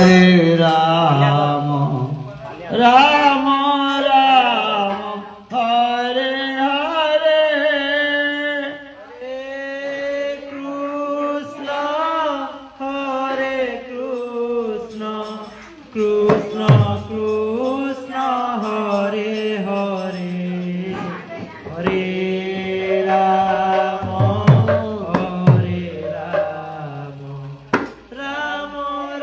রাম রাম রাম হরে হরে কৃষ্ণ হরে কৃষ্ণ কৃষ্ণ কৃষ্ণ হরে হরে হরে রাম হরে রাম রাম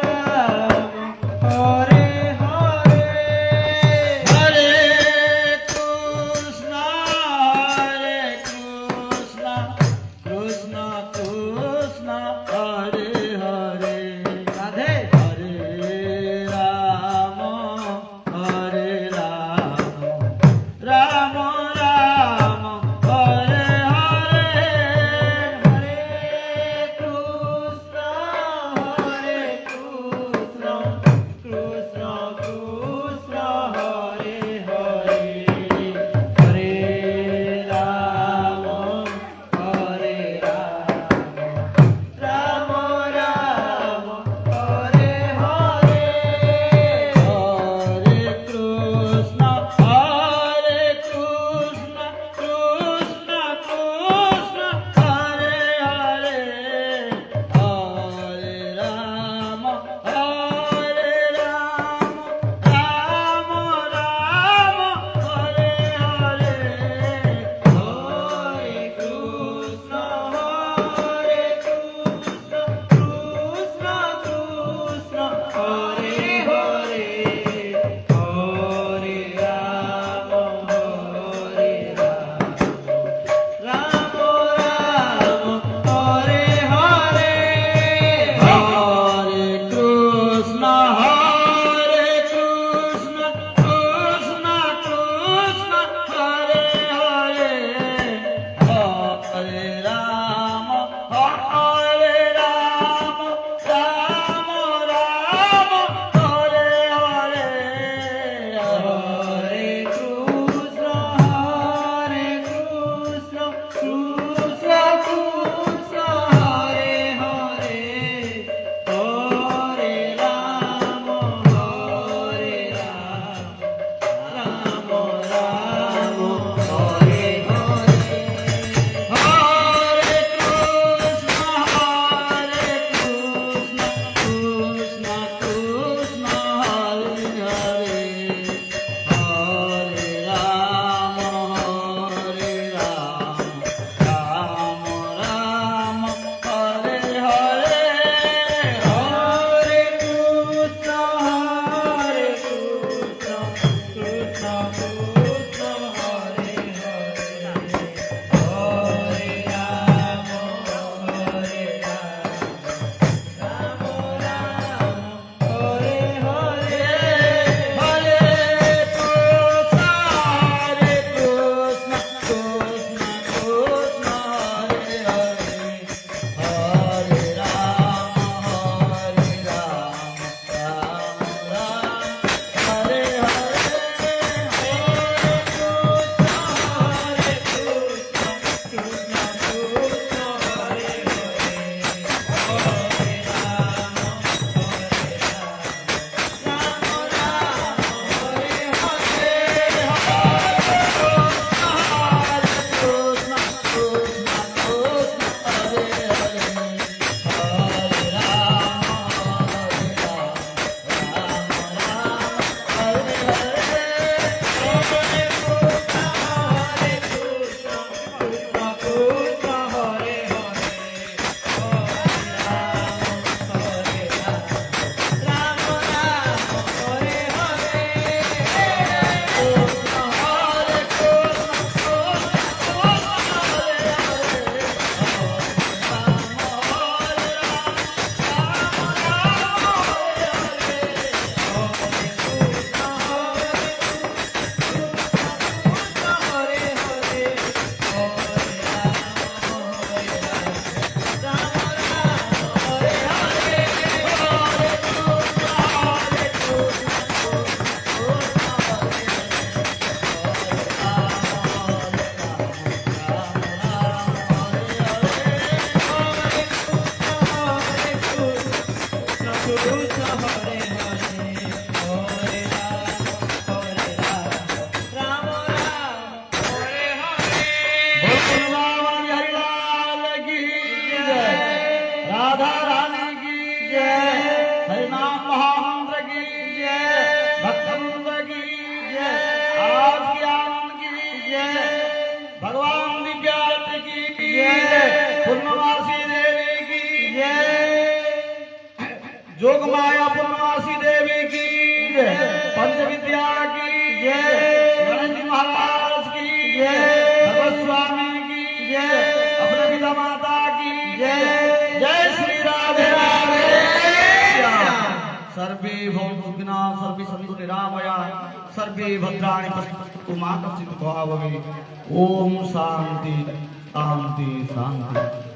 রাম হরে হরে হরে কৃষ্ণ কৃষ্ণ কৃষ্ণ হরে হরে রাধে হরে রাম হরে রাম রাম রাম হরে হরে হরে কৃষ্ণ কৃষ্ণ কৃষ্ণ কৃষ্ণ হরে হরে হরে রাম হরে রাম রাম রাম হরে হরে হরে কৃষ্ণ কৃষ্ণ কৃষ্ণ হরে হরে হরে রাম রাম রাম হরে হরে হরে কৃষ্ণ কৃষ্ণ কৃষ্ণ হরে হরে হরে রাম রাম রাম হরে হরে হরে কৃষ্ণ কৃষ্ণ কৃষ্ণ হরে হরে হরে রাম রাম রাম হরে হরে হরে কৃষ্ণ কৃষ্ণ কৃষ্ণ হরে হরে হরে রাম जोग माया पूर्णवासी देवी की जय। पंच विद्या की जय। गणेश जी महाराज की जय। भगवत स्वामी की जय। अपने पिता माता की जय। जय श्री राधे राधे श्याम। सर्वे भवन्तु सुखिनः सर्वे सन्तु निरामयाः सर्वे भद्राणि पश्यन्तु मा कश्चित् दुःखभाग् भवेत्। ओम शांति शांति शांति।